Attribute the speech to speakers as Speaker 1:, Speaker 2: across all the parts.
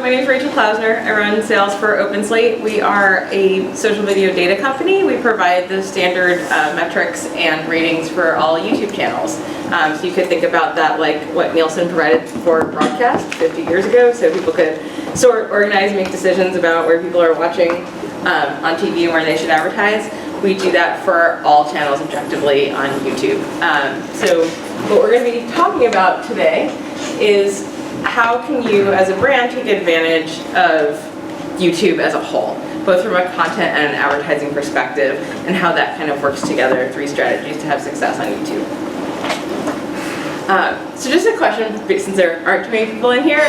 Speaker 1: my name is Rachel Klausner. I run sales for OpenSlate. We are a social video data company. We provide the standard metrics and ratings for all YouTube channels. So you could think about that like what Nielsen provided for broadcast 50 years ago, so people could sort, organize, make decisions about where people are watching on TV and where they should advertise. We do that for all channels objectively on YouTube. So what we're going to be talking about today is how can you as a brand take advantage of YouTube as a whole, both from a content and an advertising perspective, and how that kind of works together, 3 strategies to have success on YouTube. So just a question, since there aren't too many people in here,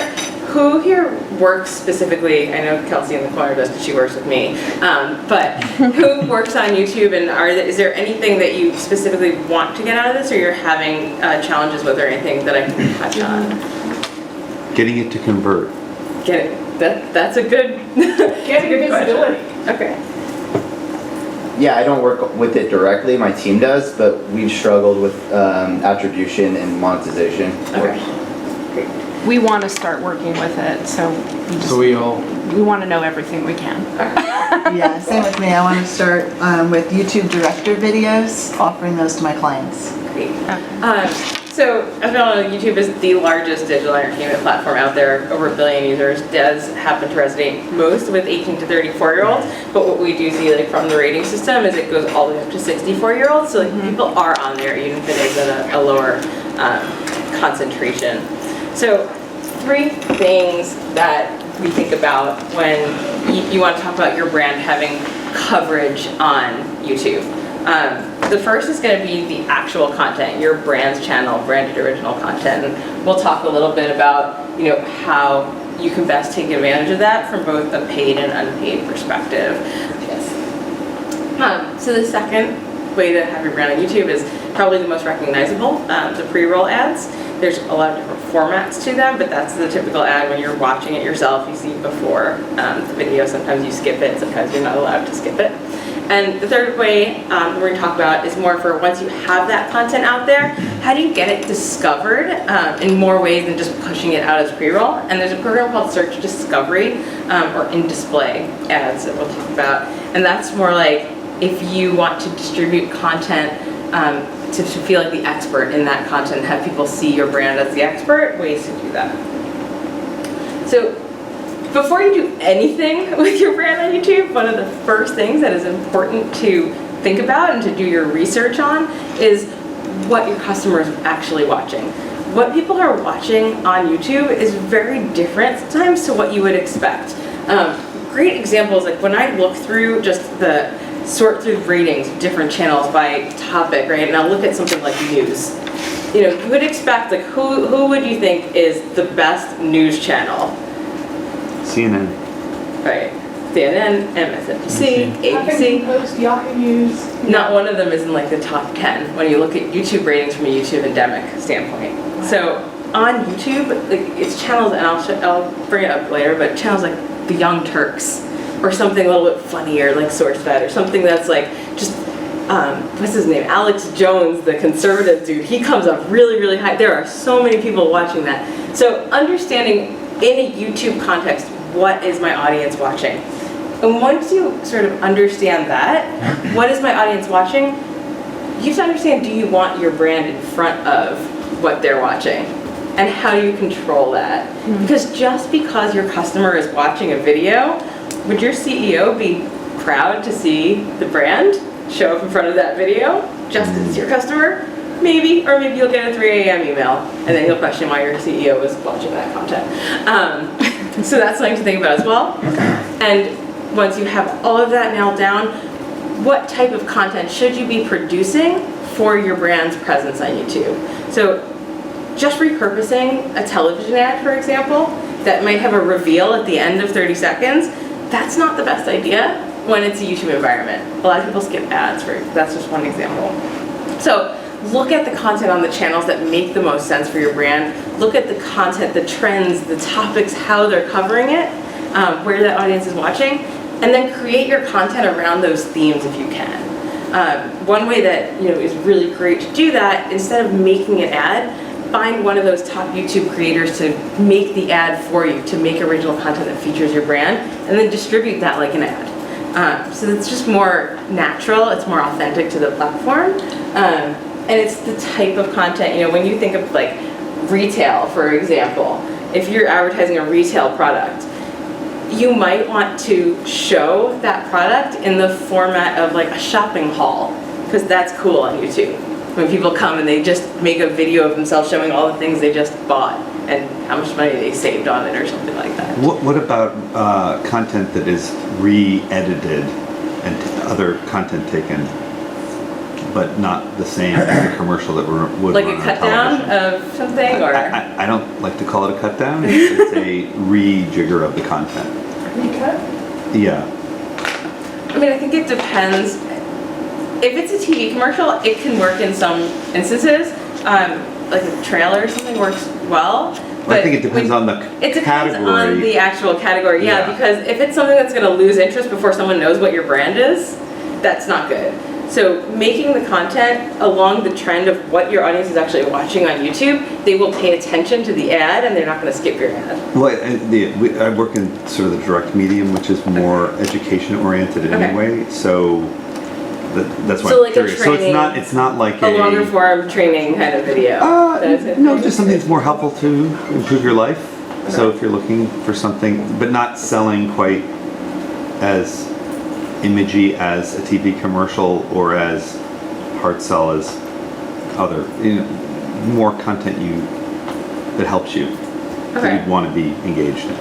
Speaker 1: who here works specifically, I know Kelsey in the corner does because she works with me, but who works on YouTube, and is there anything that you specifically want to get out of this, or you're having challenges with, or anything that I can touch on?
Speaker 2: Getting it to convert.
Speaker 1: Get it. That's a good,
Speaker 3: Getting visibility.
Speaker 1: Okay.
Speaker 4: Yeah, I don't work with it directly, my team does, but we've struggled with attribution and monetization.
Speaker 1: Okay. Great.
Speaker 3: We want to start working with it, so we want to know everything we can.
Speaker 5: Yeah, same with me. I want to start with YouTube director videos, offering those to my clients.
Speaker 1: Great. So, as we all know, YouTube is the largest digital entertainment platform out there. Over 1 billion users. Does happen to resonate most with 18 to 34-year-olds. But what we do see, like from the rating system, is it goes all the way up to 64-year-olds. So, like, people are on there, even if it is at a lower concentration. So, 3 things that we think about when you want to talk about your brand having coverage on YouTube. The first is going to be the actual content, your brand's channel, branded original content. And we'll talk a little bit about, how you can best take advantage of that from both a paid and unpaid perspective. Yes. So the second way to have your brand on YouTube is probably the most recognizable, the pre-roll ads. There's a lot of different formats to them, but that's the typical ad when you're watching it yourself. You see before the video. Sometimes you skip it, sometimes you're not allowed to skip it. And the third way we're going to talk about is more for once you have that content out there, how do you get it discovered in more ways than just pushing it out as pre-roll? And there's a program called Search Discovery or in-display ads that we'll talk about. And that's more like if you want to distribute content to feel like the expert in that content, have people see your brand as the expert, ways to do that. So before you do anything with your brand on YouTube, one of the first things that is important to think about and to do your research on is what your customer is actually watching. What people are watching on YouTube is very different sometimes to what you would expect. Great examples, like when I look through just the sort through ratings of different channels by topic, right? And I'll look at something like news. You would expect, like, who would you think is the best news channel?
Speaker 2: CNN.
Speaker 1: Right. CNN, MSNBC, ABC.
Speaker 3: Huffington Post, Yahoo News.
Speaker 1: Not one of them is in like the top 10 when you look at YouTube ratings from a YouTube endemic standpoint. Wow. So on YouTube, like, it's channels, and I'll bring it up later, but channels like The Young Turks, or something a little bit funnier like SourceFed, or something that's like just, what's his name? Alex Jones, the conservative dude. He comes up really, really high. There are so many people watching that. So understanding in a YouTube context, what is my audience watching? And once you sort of understand that, what is my audience watching? You have to understand, do you want your brand in front of what they're watching? And how do you control that? Mm-hmm. Because just because your customer is watching a video, would your CEO be proud to see the brand show up in front of that video just because it's your customer? Maybe, or maybe you'll get a 3 a.m. email and then you'll question why your CEO is watching that content. So that's something to think about as well. And once you have all of that nailed down, what type of content should you be producing for your brand's presence on YouTube? So just repurposing a television ad, for example, that might have a reveal at the end of 30 seconds, that's not the best idea when it's a YouTube environment. A lot of people skip ads, that's just one example. So look at the content on the channels that make the most sense for your brand. Look at the content, the trends, the topics, how they're covering it, where that audience is watching, and then create your content around those themes if you can. One way that is really great to do that, instead of making an ad, find one of those top YouTube creators to make the ad for you, to make original content that features your brand, and then distribute that like an ad. So it's just more natural, it's more authentic to the platform, and it's the type of content, you know, when you think of like retail, for example, if you're advertising a retail product, you might want to show that product in the format of like a shopping haul, because that's cool on YouTube. When people come and they just make a video of themselves showing all the things they just bought and how much money they saved on it or something like that.
Speaker 2: What about content that is re-edited and other content taken, but not the same as the commercial that would
Speaker 1: Like
Speaker 2: run
Speaker 1: a
Speaker 2: on
Speaker 1: cut
Speaker 2: television?
Speaker 1: down of something, or?
Speaker 2: I don't like to call it a cut down. It's a rejigger of the content.
Speaker 1: Recut?
Speaker 2: Yeah.
Speaker 1: I mean, I think it depends. If it's a TV commercial, it can work in some instances. Like a trailer or something works well.
Speaker 2: Well, I think it depends on the
Speaker 1: It depends
Speaker 2: category.
Speaker 1: on the actual category, yeah,
Speaker 2: Yeah.
Speaker 1: because if it's something that's going to lose interest before someone knows what your brand is, that's not good. So making the content along the trend of what your audience is actually watching on YouTube, they will pay attention to the ad and they're not going to skip your ad.
Speaker 2: Well, I work in sort of the direct medium, which is more education oriented
Speaker 1: Okay.
Speaker 2: anyway. So that's why
Speaker 1: So
Speaker 2: I'm
Speaker 1: like a
Speaker 2: curious. So
Speaker 1: training-
Speaker 2: it's not like
Speaker 1: A longer form training kind of video.
Speaker 2: no, just something that's more helpful to improve your life. So if you're looking for something, but not selling quite as imagey as a TV commercial or as hard sell as other, more content that helps you, that
Speaker 1: Okay.
Speaker 2: you'd want to be engaged in.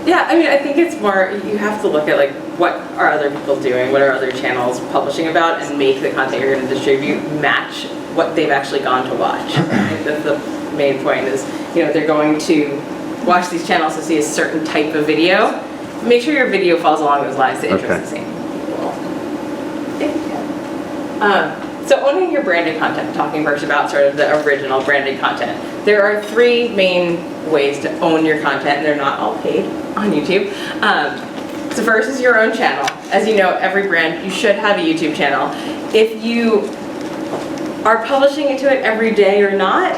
Speaker 1: Yeah, I mean, I think it's more, you have to look at like, what are other people doing, what are other channels publishing about, and make the content you're going to distribute match what they've actually gone to watch. I think that's the main point is, they're going to watch these channels to see a certain type of video. Make sure your video falls along those lines to interest the same people. So owning your branded content, talking first about sort of the original branded content. There are 3 main ways to own your content, and they're not all paid on YouTube. So first is your own channel. As you know, every brand, you should have a YouTube channel. If you are publishing into it every day or not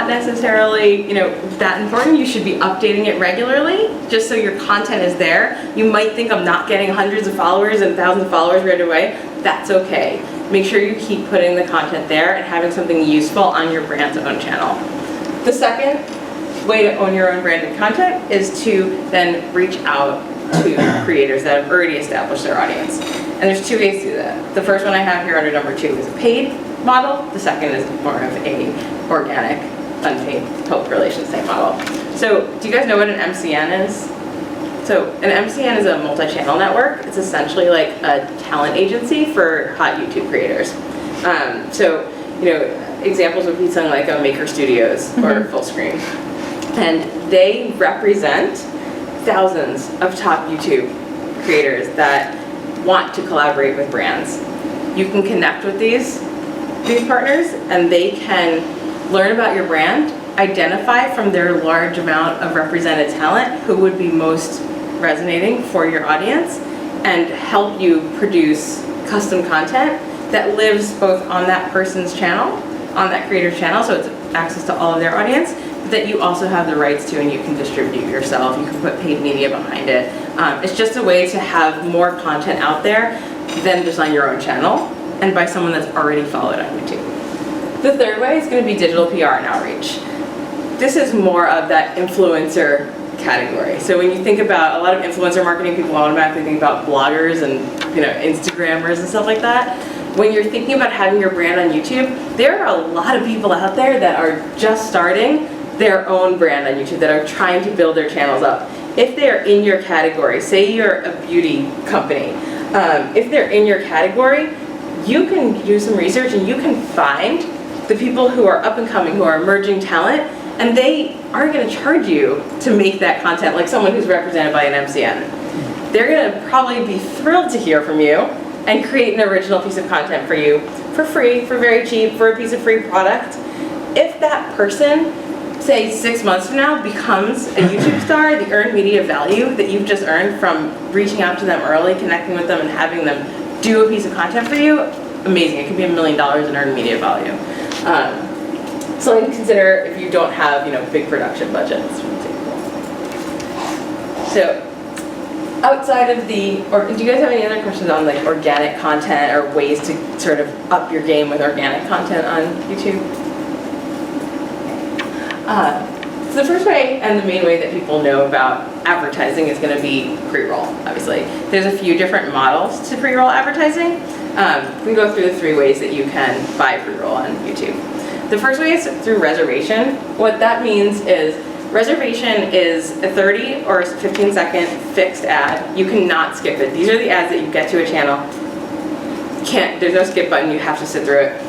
Speaker 1: necessarily, that important. You should be updating it regularly, just so your content is there. You might think I'm not getting hundreds of followers and thousands of followers right away. That's okay. Make sure you keep putting the content there and having something useful on your brand's own channel. The second way to own your own branded content is to then reach out to creators that have already established their audience. And there's 2 ways to do that. The first one I have here under number 2 is a paid model. The second is more of a organic, unpaid public relations type model. So do you guys know what an MCN is? So an MCN is a multi-channel network. It's essentially like a talent agency for hot YouTube creators. Examples would be something like a Maker Studios or Fullscreen. And they represent thousands of top YouTube creators that want to collaborate with brands. You can connect with these partners and they can learn about your brand, identify from their large amount of represented talent who would be most resonating for your audience, and help you produce custom content that lives both on that person's channel, on that creator's channel, so it's access to all of their audience, but that you also have the rights to and you can distribute yourself. You can put paid media behind it. It's just a way to have more content out there than just on your own channel and by someone that's already followed on YouTube. The third way is going to be digital PR and outreach. This is more of that influencer category. So when you think about a lot of influencer marketing, people automatically think about bloggers and Instagrammers and stuff like that. When you're thinking about having your brand on YouTube, there are a lot of people out there that are just starting their own brand on YouTube, that are trying to build their channels up. If they're in your category, say you're a beauty company, if they're in your category, you can do some research and you can find the people who are up and coming, who are emerging talent, and they aren't going to charge you to make that content like someone who's represented by an MCN. They're going to probably be thrilled to hear from you and create an original piece of content for you for free, for very cheap, for a piece of free product. If that person, say 6 months from now, becomes a YouTube star, the earned media value that you've just earned from reaching out to them early, connecting with them, and having them do a piece of content for you, amazing. It could be $1 million in earned media value. Something to consider if you don't have, big production budgets. So, outside of or do you guys have any other questions on like organic content or ways to sort of up your game with organic content on YouTube? So the first way and the main way that people know about advertising is going to be pre-roll, obviously. There's a few different models to pre-roll advertising. We can go through the 3 ways that you can buy pre-roll on YouTube. The first way is through reservation. What that means is reservation is a 30 or 15-second fixed ad. You cannot skip it. These are the ads that you get to a channel. There's no skip button, you have to sit through it.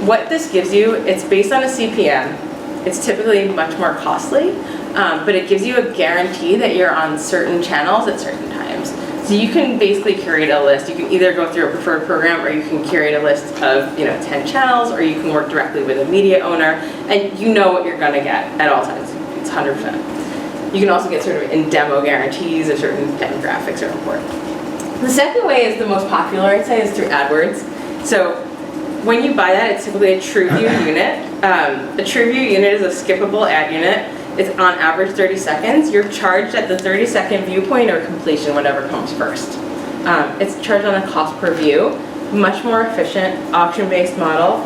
Speaker 1: What this gives you, it's based on a CPM. It's typically much more costly, but it gives you a guarantee that you're on certain channels at certain times. So you can basically curate a list. You can either go through a preferred program, or you can curate a list of 10 channels, or you can work directly with a media owner, and you know what you're going to get at all times. It's 100%. You can also get sort of in demo guarantees if certain demographics are important. The second way is the most popular, I'd say, is through AdWords. So when you buy that, it's typically a TrueView unit. A TrueView unit is a skippable ad unit. It's on average 30 seconds. You're charged at the 30-second viewpoint or completion, whatever comes first. It's charged on a cost per view. Much more efficient, auction-based model.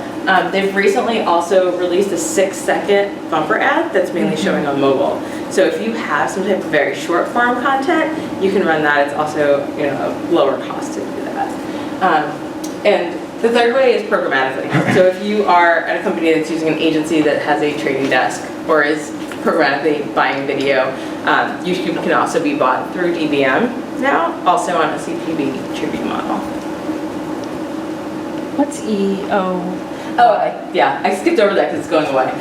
Speaker 1: They've recently also released a 6-second bumper ad that's mainly showing on mobile. So if you have some type of very short form content, you can run that. It's also a lower cost to do that. And the third way is programmatically. So if you are at a company that's using an agency that has a trading desk or is programmatically buying video, YouTube can also be bought through DBM now, also on a CPB tribute model.
Speaker 3: What's EO?
Speaker 1: Oh, yeah, I skipped over that because it's going away.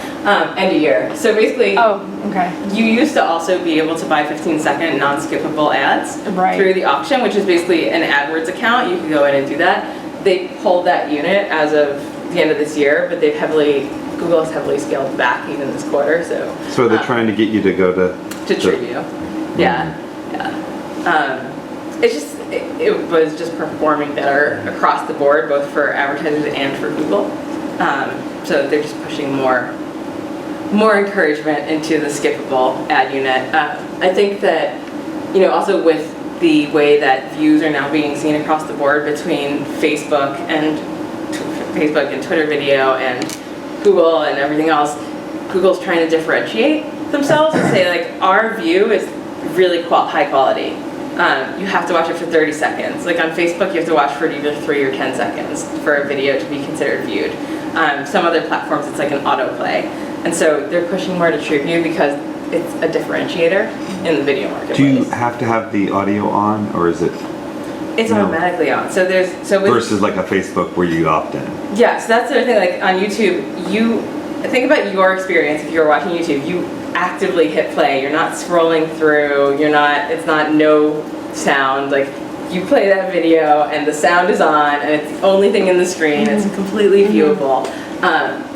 Speaker 1: End of year. So basically,
Speaker 3: okay.
Speaker 1: You used to also be able to buy 15-second non-skippable ads through the auction, which is basically an AdWords account. You can go in and do that. They pulled that unit as of the end of this year, but Google has heavily scaled back even this quarter. So
Speaker 2: they're trying to get you to go to
Speaker 1: TrueView. Yeah. It was just performing better across the board, both for advertisers and for Google. So they're just pushing more encouragement into the skippable ad unit. I think that, also with the way that views are now being seen across the board between Facebook and Twitter video and Google and everything else, Google's trying to differentiate themselves and say, like, our view is really high quality. You have to watch it for 30 seconds. Like on Facebook, you have to watch for either 3 or 10 seconds for a video to be considered viewed. Some other platforms, it's like an autoplay. And so they're pushing more to TrueView because it's a differentiator in the video marketplace.
Speaker 2: Do you have to have the audio on, or is it?
Speaker 1: It's automatically on. So
Speaker 2: versus like a Facebook where you opt in.
Speaker 1: Yeah, so that's the other thing. Like on YouTube, you think about your experience. If you're watching YouTube, you actively hit play. You're not scrolling through. It's not no sound. Like you play that video and the sound is on and it's the only thing in the screen. It's completely viewable.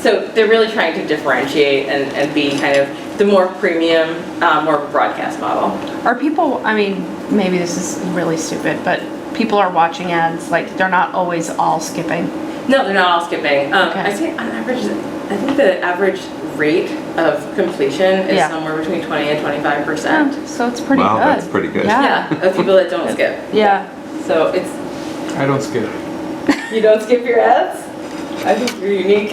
Speaker 1: So they're really trying to differentiate and be kind of the more premium, more broadcast model.
Speaker 3: Are people, maybe this is really stupid, but people are watching ads, like they're not always all skipping?
Speaker 1: No, they're not all skipping.
Speaker 3: Okay.
Speaker 1: I say on average, I think the average rate of completion is somewhere between 20 and 25%.
Speaker 3: So it's pretty good.
Speaker 2: Wow, that's pretty good.
Speaker 1: Yeah, of people that don't skip.
Speaker 3: Yeah.
Speaker 1: So it's...
Speaker 6: I don't skip.
Speaker 1: You don't skip your ads? I think you're unique.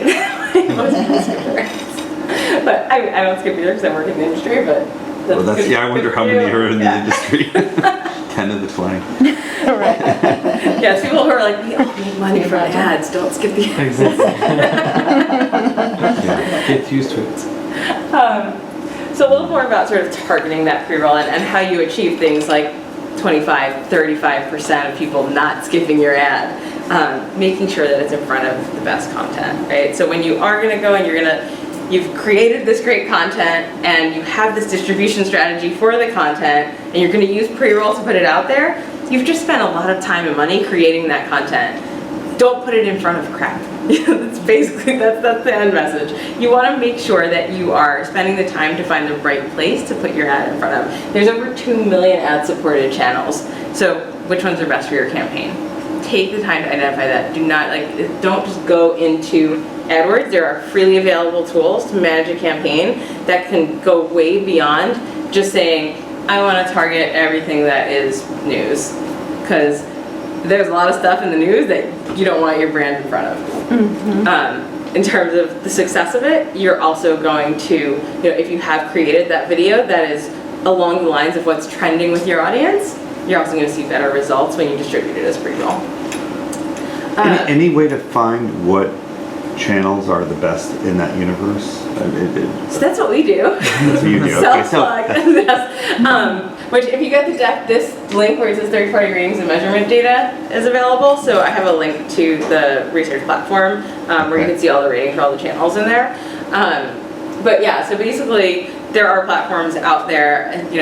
Speaker 1: Most people skip their ads. But I don't skip either because I work in the industry, but...
Speaker 2: I wonder how many are in the industry. 10 of the 20.
Speaker 1: Right. Yeah, people who are like, we all need money from ads, don't skip the ads.
Speaker 6: Exactly. Get used to it.
Speaker 1: So a little more about sort of targeting that pre-roll and how you achieve things like 35% of people not skipping your ad, making sure that it's in front of the best content, right? So when you are gonna go and you've created this great content and you have this distribution strategy for the content and you're gonna use pre-roll to put it out there, you've just spent a lot of time and money creating that content. Don't put it in front of crap. That's basically, that's the end message. You want to make sure that you are spending the time to find the right place to put your ad in front of. There's over 2 million ad-supported channels. So which ones are best for your campaign? Take the time to identify that. Don't just go into AdWords, there are freely available tools to manage a campaign that can go way beyond just saying, I want to target everything that is news. Because there's a lot of stuff in the news that you don't want your brand in front of. In terms of the success of it, you're also going to, if you have created that video that is along the lines of what's trending with your audience, you're also going to see better results when you distribute it as pre-roll.
Speaker 2: Any way to find what channels are the best in that universe?
Speaker 1: So that's what we do.
Speaker 2: So you do. Okay, so
Speaker 1: Self-plug. Which, if you go to this link where it says third-party ratings and measurement data is available, so I have a link to the research platform where you can see all the ratings for all the channels in there. But yeah, so basically there are platforms out there, and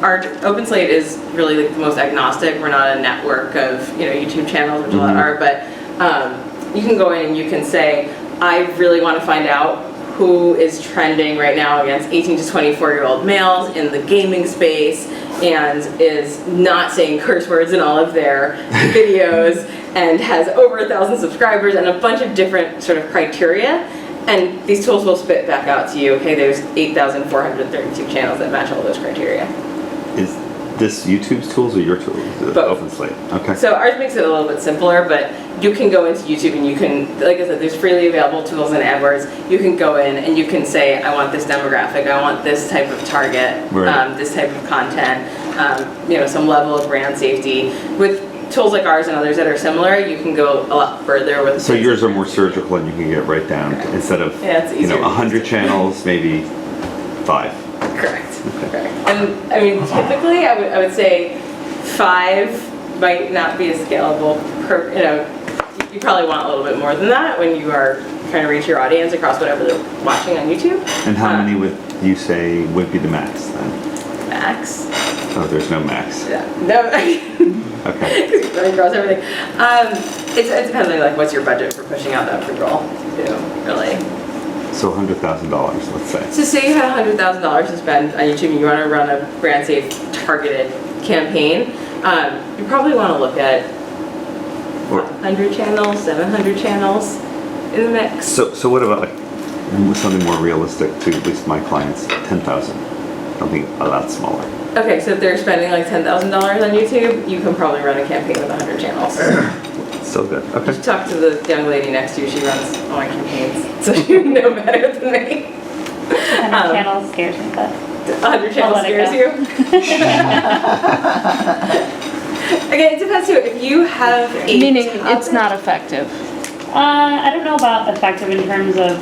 Speaker 1: our OpenSlate is really like the most agnostic. We're not a network of YouTube channels, which a lot are, but you can go in and you can say, I really want to find out who is trending right now against 18 to 24-year-old males in the gaming space and is not saying curse words in all of their videos and has over 1,000 subscribers and a bunch of different sort of criteria. And these tools will spit back out to you, okay, there's 8,432 channels that match all those criteria.
Speaker 2: is this YouTube's tools or your tools?
Speaker 1: Both.
Speaker 2: OpenSlate. Okay.
Speaker 1: So ours makes it a little bit simpler, but you can go into YouTube and you can, like I said, there's freely available tools in AdWords. You can go in and you can say, I want this demographic, I want this type of target,
Speaker 2: Right.
Speaker 1: this type of content, some level of brand safety. With tools like ours and others that are similar, you can go a lot further with.
Speaker 2: So yours are more surgical and you can get right down to, instead of
Speaker 1: Yeah, it's easier.
Speaker 2: 100 channels, maybe 5.
Speaker 1: Correct. Correct. And I mean, typically, I would say 5 might not be as scalable. You probably want a little bit more than that when you are trying to reach your audience across whatever they're watching on YouTube.
Speaker 2: And how many would you say would be the max then?
Speaker 1: Max?
Speaker 2: Oh, there's no max.
Speaker 1: Yeah. No.
Speaker 2: Okay.
Speaker 1: Because you're running across everything. It depends on like what's your budget for pushing out that pre-roll. Really.
Speaker 2: So $100,000, let's say.
Speaker 1: So say you had $100,000 to spend on YouTube and you want to run a brand safe targeted campaign, you probably want to look at 100 channels, 700 channels in the mix.
Speaker 2: So what about like something more realistic to at least my clients? 10,000. Something a lot smaller.
Speaker 1: Okay, so if they're spending like $10,000 on YouTube, you can probably run a campaign with 100 channels.
Speaker 2: Still good. Okay.
Speaker 1: Just talk to the young lady next to you. She runs all my campaigns, so you know better than me.
Speaker 7: 100 channels scares me, but
Speaker 1: 100 channels
Speaker 7: I'll let it
Speaker 1: scares you. Again, it depends too. If you have a
Speaker 3: Meaning
Speaker 1: topic-
Speaker 3: it's not effective.
Speaker 7: I don't know about effective in terms of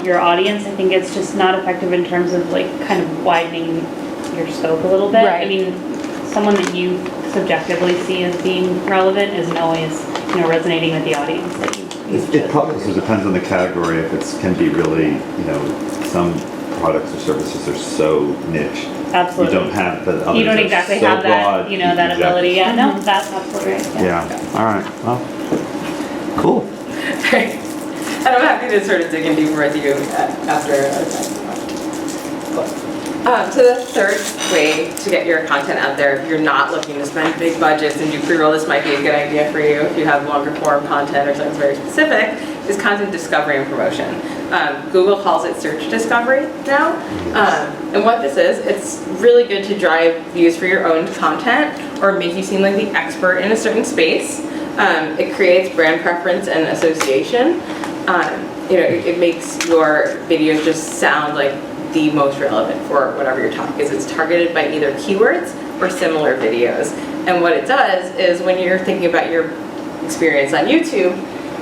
Speaker 7: your audience. I think it's just not effective in terms of like kind of widening your scope a little bit.
Speaker 3: Right.
Speaker 7: I mean, someone that you subjectively see as being relevant isn't always, resonating with the audience that you
Speaker 2: It probably also depends on the category. If it can be really, some products or services are so niche.
Speaker 7: Absolutely.
Speaker 2: You don't have the others
Speaker 7: You don't
Speaker 2: are
Speaker 7: exactly
Speaker 2: so
Speaker 7: have that,
Speaker 2: broad.
Speaker 7: that
Speaker 2: Exactly.
Speaker 7: ability. Yeah, no, that's absolutely right.
Speaker 2: Yeah. All right. Well, cool.
Speaker 1: And I'm happy to sort of dig in deeper with you after another time. Cool. So the third way to get your content out there, if you're not looking to spend big budgets and do pre-roll, this might be a good idea for you if you have longer form content or something very specific, is content discovery and promotion. Google calls it search discovery now. And what this is, it's really good to drive views for your own content or make you seem like the expert in a certain space. It creates brand preference and association. It makes your videos just sound like the most relevant for whatever your topic is. It's targeted by either keywords or similar videos. And what it does is when you're thinking about your experience on YouTube,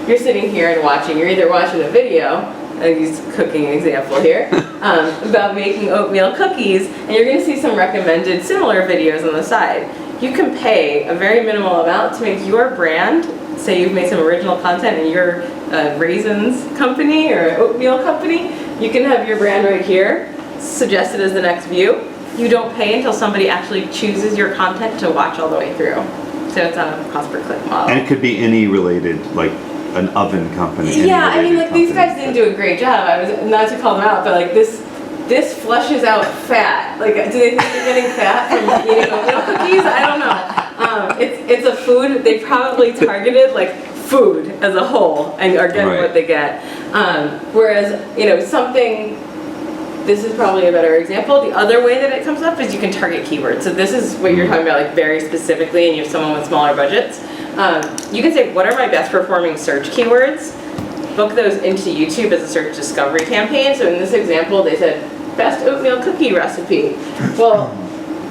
Speaker 1: you're sitting here and you're either watching a video, I'll use a cooking example here, about making oatmeal cookies, and you're gonna see some recommended similar videos on the side. You can pay a very minimal amount to make your brand, say you've made some original content and you're a raisins company or an oatmeal company, you can have your brand right here, suggested as the next view. You don't pay until somebody actually chooses your content to watch all the way through. So it's on a cost per click model.
Speaker 2: And it could be any related, like an oven company. any
Speaker 1: Yeah, I mean,
Speaker 2: related
Speaker 1: like these guys
Speaker 2: company.
Speaker 1: didn't do a great job. I was not to call them out, but like this flushes out fat. Like, do they think they're getting fat from eating oatmeal cookies? I don't know. It's a food, they probably targeted like food as a whole and are getting
Speaker 2: Right.
Speaker 1: what they get. Whereas, something, this is probably a better example. The other way that it comes up is you can target keywords. So this is what you're talking about, like very specifically, and you have someone with smaller budgets. You can say, what are my best performing search keywords? Book those into YouTube as a search discovery campaign. So in this example, they said, best oatmeal cookie recipe. Well,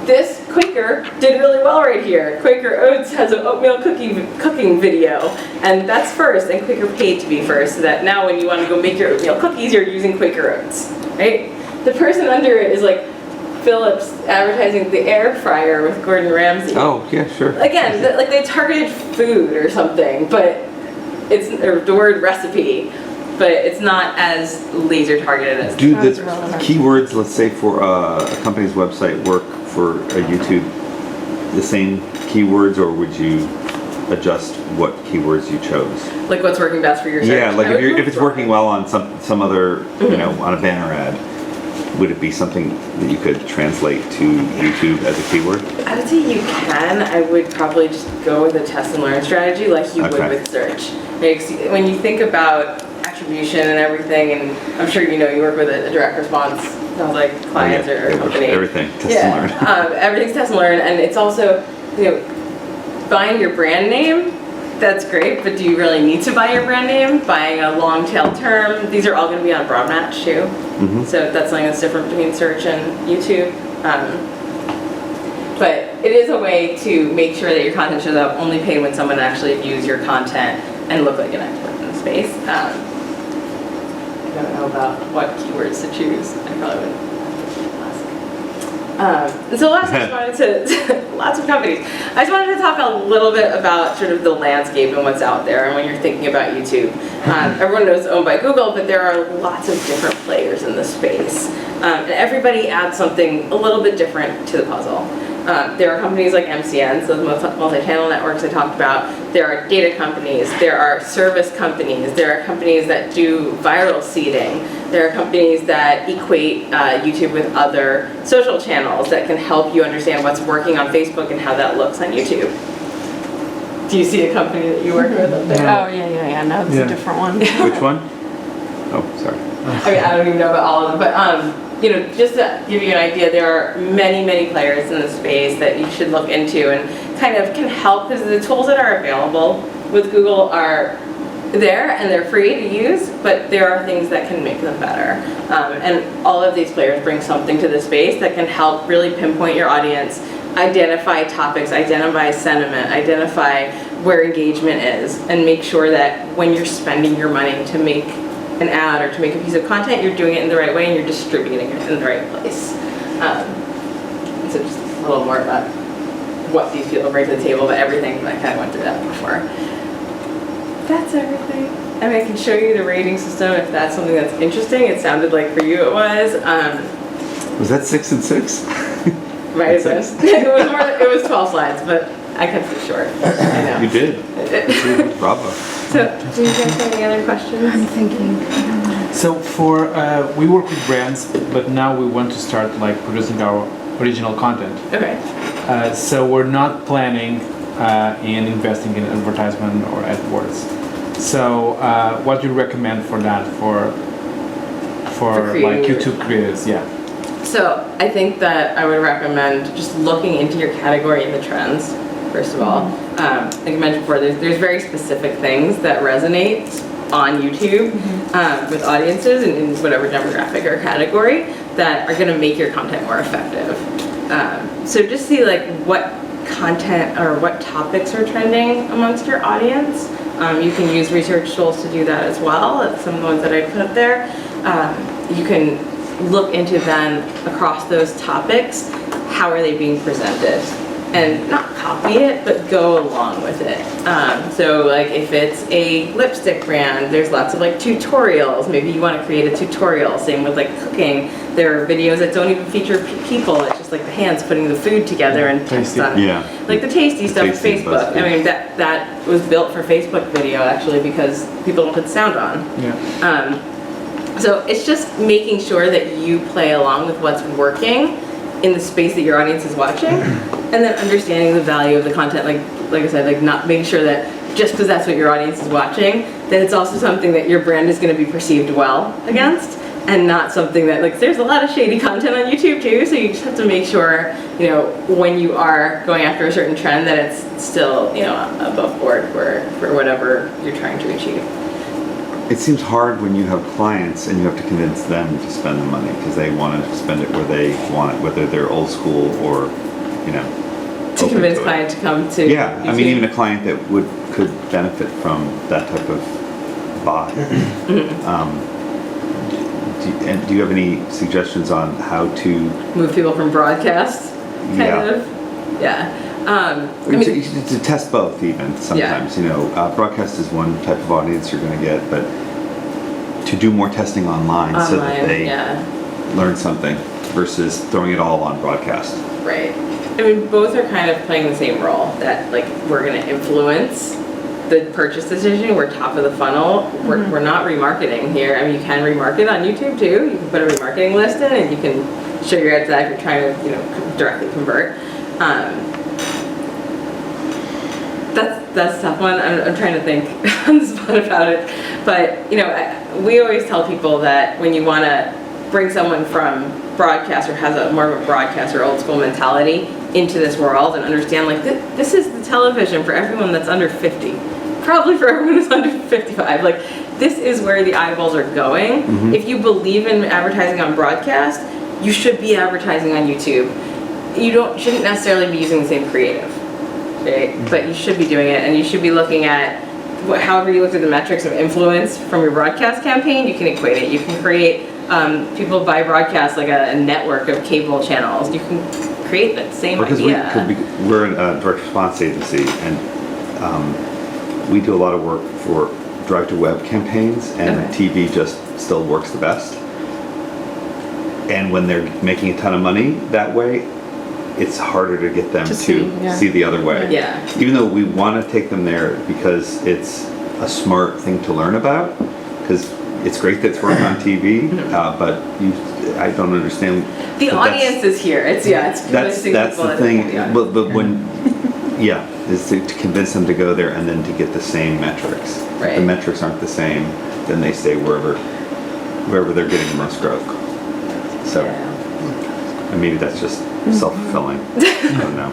Speaker 1: this Quaker did really well right here. Quaker Oats has an oatmeal cooking video, and that's first, and Quaker paid to be first, so that now when you want to go make your oatmeal cookies, you're using Quaker Oats, right? The person under it is like Philips advertising the air fryer with Gordon Ramsay.
Speaker 2: Oh, yeah, sure.
Speaker 1: Again, like they targeted food or something, but or the word recipe, but it's not as laser targeted as.
Speaker 2: Do the
Speaker 3: Sounds relevant.
Speaker 2: keywords, let's say for a company's website, work for a YouTube, the same keywords, or would you adjust what keywords you chose?
Speaker 1: Like what's working best for your search?
Speaker 2: Yeah, like
Speaker 1: I would
Speaker 2: if
Speaker 1: look
Speaker 2: it's
Speaker 1: for-
Speaker 2: working well on some other, on a banner ad, would it be something that you could translate to YouTube as a keyword?
Speaker 1: I would say you can. I would probably just go with a test and learn strategy like you would
Speaker 2: Okay.
Speaker 1: with search. Right? 'Cause when you think about attribution and everything, and I'm sure you work with a direct response, sounds like clients
Speaker 2: Oh, yeah,
Speaker 1: or company.
Speaker 2: everything, test and learn.
Speaker 1: Everything's test and learn, and it's also, buying your brand name, that's great, but do you really need to buy your brand name? Buying a long tail term, these are all gonna be on broad match too.
Speaker 2: Mhm.
Speaker 1: So that's something that's different between search and YouTube. But it is a way to make sure that your content shows up, only pay when someone actually views your content and look like an expert in the space. I don't know about what keywords to choose. I probably wouldn't ask. And so last, I just wanted to, lots of companies. I just wanted to talk a little bit about sort of the landscape and what's out there and when you're thinking about YouTube. Everyone knows it's owned by Google, but there are lots of different players in the space. And everybody adds something a little bit different to the puzzle. There are companies like MCN, so the multi-channel networks I talked about. There are data companies. There are service companies. There are companies that do viral seeding. There are companies that equate YouTube with other social channels that can help you understand what's working on Facebook and how that looks on YouTube. Do you see a company that you work with up there?
Speaker 3: Oh, yeah, no, it's
Speaker 6: Yeah.
Speaker 3: a different one.
Speaker 2: Which one? Oh, sorry.
Speaker 1: I mean, I don't even know about all of them, but just to give you an idea, there are many, many players in the space that you should look into and kind of can help, because the tools that are available with Google are there and they're free to use, but there are things that can make them better. And all of these players bring something to the space that can help really pinpoint your audience, identify topics, identify sentiment, identify where engagement is, and make sure that when you're spending your money to make an ad or to make a piece of content, you're doing it in the right way and you're distributing it in the right place. So just a little more about what these people bring to the table, but everything, I kind of went through that before. That's everything. I mean, I can show you the rating system if that's something that's interesting. It sounded like for you it was.
Speaker 2: Was that 6 and 6?
Speaker 1: Might have been. It was 12 slides, but I kept it short. I know.
Speaker 2: You did.
Speaker 1: I did.
Speaker 2: Bravo.
Speaker 1: So, do you guys have any other questions?
Speaker 5: I'm thinking.
Speaker 6: So for we work with brands, but now we want to start like producing our original content.
Speaker 1: Okay.
Speaker 6: So we're not planning in investing in advertisement or AdWords. So what do you recommend for that for
Speaker 1: creating
Speaker 6: like
Speaker 1: your-
Speaker 6: YouTube creators? Yeah.
Speaker 1: So I think that I would recommend just looking into your category and the trends, first of all. Like I mentioned before, there's very specific things that resonate on YouTube with audiences and in whatever demographic or category that are gonna make your content more effective. So just see like what content or what topics are trending amongst your audience. You can use research tools to do that as well. That's some of the ones that I put up there. You can look into then across those topics, how are they being presented? And not copy it, but go along with it. So like if it's a lipstick brand, there's lots of like tutorials. Maybe you want to create a tutorial. Same with like cooking. There are videos that don't even feature people. It's just like the hands putting the food together and text
Speaker 6: Tasty.
Speaker 1: on it.
Speaker 2: Yeah.
Speaker 1: Like the tasty stuff with
Speaker 2: Tasty,
Speaker 1: Facebook. I mean, that was built for Facebook video actually because people don't put sound on.
Speaker 6: Yeah.
Speaker 1: So it's just making sure that you play along with what's working in the space that your audience is watching, And then understanding the value of the content, like I said, like not making sure that just because that's what your audience is watching, that it's also something that your brand is going to be perceived well against, and not something that, like, there's a lot of shady content on YouTube too, so you just have to make sure, you know, when you are going after a certain trend, that it's still, you know, above board for whatever you're trying to achieve.
Speaker 2: It seems hard when you have clients and you have to convince them to spend the money because they want to spend it where they want it, whether they're old school or, you know.
Speaker 1: To
Speaker 2: open
Speaker 1: convince
Speaker 2: it.
Speaker 1: clients to come to
Speaker 2: Yeah, I mean,
Speaker 1: YouTube.
Speaker 2: even a client that could benefit from that type of buy. Do you have any suggestions on how to?
Speaker 1: Move people from broadcast, kind
Speaker 2: Yeah.
Speaker 1: of. Yeah. I mean,
Speaker 2: to test both even sometimes, you know, broadcast is one type of audience you're going to get, but to do more testing online so that
Speaker 1: online,
Speaker 2: they
Speaker 1: yeah.
Speaker 2: learn something versus throwing it all on broadcast.
Speaker 1: Right. I mean, both are kind of playing the same role, that like we're going to influence the purchase decision. We're top of the funnel. We're not remarketing here. I mean, you can remarket on YouTube too. You can put a remarketing list in and you can show your ads that if you're trying to, you know, directly convert. That's a tough one. I'm trying to think on the spot about it. But, you know, we always tell people that when you want to bring someone from broadcast or has a more of a broadcast or old school mentality into this world and understand, like, this is the television for everyone that's under 50. Probably for everyone who's under 55. Like, this is where the eyeballs are going. If you believe in advertising on broadcast, you should be advertising on YouTube. You shouldn't necessarily be using the same creative, right? But you should be doing it, and you should be looking at however you looked at the metrics of influence from your broadcast campaign. You can equate it. You can create people buy broadcast like a network of cable channels. You can create that same idea.
Speaker 2: We're a direct response agency, and we do a lot of work for direct-to-web campaigns, and TV just still works the best. And when they're making a ton of money that way, it's harder to get them to see the other way.
Speaker 1: Yeah.
Speaker 2: Even though we want to take them there because it's a smart thing to learn about, because it's great that it's working on TV, but I don't understand.
Speaker 1: The audience is here. It's convincing
Speaker 2: that's
Speaker 1: people
Speaker 2: the
Speaker 1: that
Speaker 2: thing.
Speaker 1: it's- yeah.
Speaker 2: But when is to convince them to go there and then to get the same metrics. If
Speaker 1: Right.
Speaker 2: the metrics aren't the same, then they stay wherever they're getting the most growth. So,
Speaker 1: Yeah.
Speaker 2: and maybe that's just self-fulfilling. I don't know.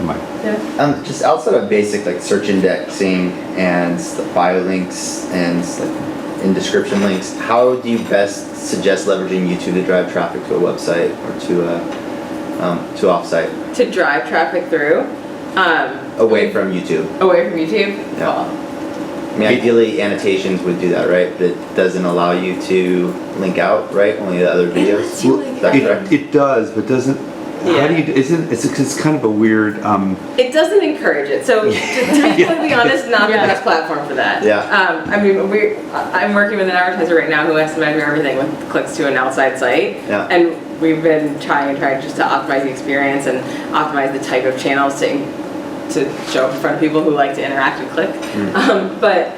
Speaker 2: Am I?
Speaker 4: Just outside of basic like search indexing and the bio links and like in description links, how do you best suggest leveraging YouTube to drive traffic to a website or to offsite?
Speaker 1: To drive traffic through.
Speaker 4: Away from YouTube.
Speaker 1: Away from YouTube?
Speaker 4: Yeah.
Speaker 1: Well,
Speaker 4: I mean, ideally annotations would do that, right? But it doesn't allow you to link out, right? Only the other videos. Is that correct?
Speaker 2: It does, but doesn't. How do you? It's kind of a weird.
Speaker 1: it doesn't encourage it. So to be completely honest, not the best platform for that.
Speaker 4: Yeah.
Speaker 1: I mean, I'm working with an advertiser right now who has to measure everything with clicks to an outside site.
Speaker 4: Yeah.
Speaker 1: And we've been trying just to optimize the experience and optimize the type of channels to show up in front of people who like to interact and click. But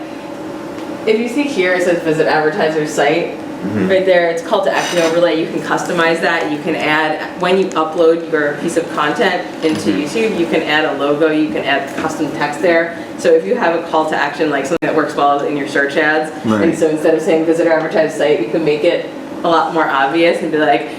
Speaker 1: if you see here, it says visit advertiser's site. Right there, it's call to action overlay. You can customize that. You can add, when you upload your piece of content into YouTube, you can add a logo, you can add custom text there. So if you have a call to action, like something that works well in your search ads, and so instead of saying visit our advertised site, you can make it a lot more obvious and be like,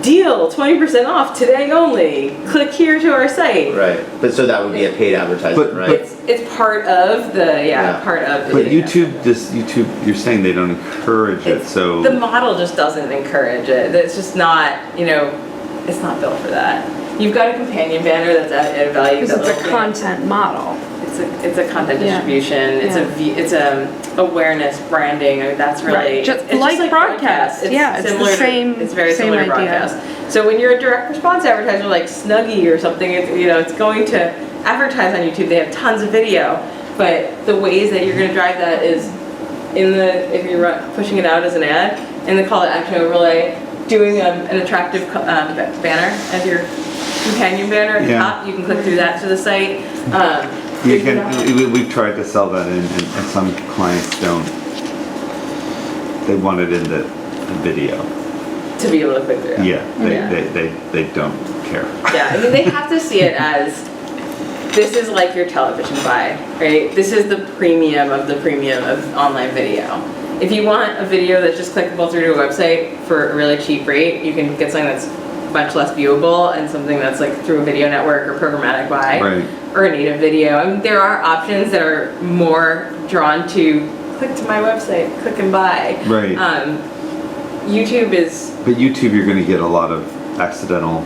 Speaker 1: deal 20% off today only. Click here to our site.
Speaker 4: Right. But so that would be a paid advertisement,
Speaker 2: But-
Speaker 4: right?
Speaker 1: It's part of the part of the.
Speaker 2: But YouTube, you're saying they don't encourage it, so.
Speaker 1: The model just doesn't encourage it. It's just not, it's not built for that. You've got a companion banner that's at value.
Speaker 3: Because it's a content model.
Speaker 1: It's a content distribution. It's a awareness branding. I mean, that's really
Speaker 3: Right.
Speaker 1: it's
Speaker 3: Like broadcast.
Speaker 1: It's
Speaker 3: Yeah, it's the
Speaker 1: similar
Speaker 3: same-
Speaker 1: it's very
Speaker 3: same
Speaker 1: similar to
Speaker 3: idea.
Speaker 1: broadcast. So when you're a direct response advertiser like Snuggie or something, it's going to advertise on YouTube. They have tons of video, but the ways that you're going to drive that is if you're pushing it out as an ad, in the call to action overlay, doing an attractive banner as your companion banner at the top. You can click through that to the site.
Speaker 2: We've tried to sell that in, and some clients don't. They want it in the video.
Speaker 1: To be able to click through.
Speaker 2: Yeah, they don't care.
Speaker 1: Yeah, I mean, they have to see it as, this is like your television buy, right? This is the premium of online video. If you want a video that's just clickable through to a website for a really cheap rate, you can get something that's much less viewable and something that's like through a video network or programmatic buy,
Speaker 2: Right.
Speaker 1: or a native video. I mean, there are options that are more drawn to click to my website, click and buy.
Speaker 2: Right.
Speaker 1: YouTube is,
Speaker 2: But YouTube, you're going to get a lot of accidental,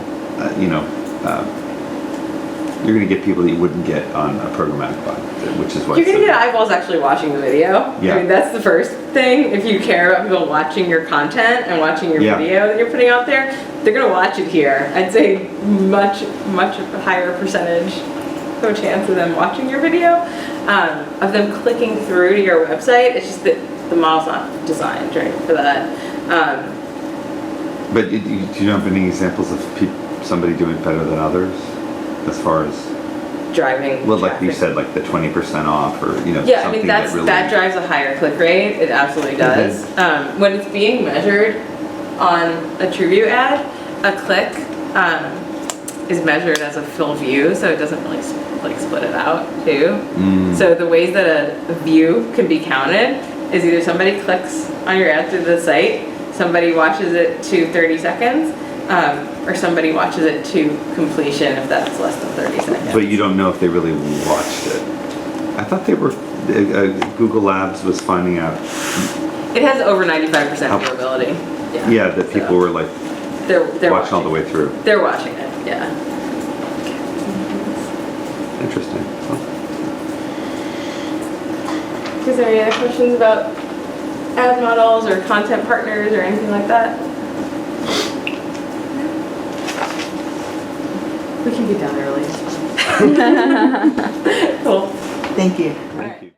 Speaker 2: you're going to get people that you wouldn't get on a programmatic buy, which is what.
Speaker 1: you're gonna get eyeballs actually watching the video.
Speaker 2: Yeah.
Speaker 1: I mean, that's the first thing. If you care about people watching your content and watching your
Speaker 2: Yeah.
Speaker 1: video that you're putting out there, they're gonna watch it here. I'd say much higher percentage of a chance of them watching your video, of them clicking through to your website. It's just that the model's not designed right for that.
Speaker 2: But do you have any examples of somebody doing better than others, as far as?
Speaker 1: Driving.
Speaker 2: Well, like you
Speaker 1: traffic.
Speaker 2: said, like the 20% off, or
Speaker 1: Yeah, I
Speaker 2: something
Speaker 1: mean
Speaker 2: that really.
Speaker 1: that drives a higher click rate. It absolutely does. When it's being measured on a TrueView ad, a click is measured as a full view, so it doesn't really like split it out too. So the ways that a view can be counted is either somebody clicks on your ad through the site, somebody watches it to 30 seconds, or somebody watches it to completion if that's less than 30 seconds.
Speaker 2: But you don't know if they really watched it. I thought they were. Google Labs was finding out.
Speaker 1: It has over 95%
Speaker 2: How-
Speaker 1: viewability.
Speaker 2: Yeah, that people were like
Speaker 1: they're
Speaker 2: watching all the way through.
Speaker 1: They're watching it, yeah.
Speaker 2: Interesting. Well,
Speaker 1: Is there any other questions about ad models or content partners or anything like that? We can be done early. Cool.
Speaker 5: Thank you.
Speaker 1: All right.
Speaker 2: thank you.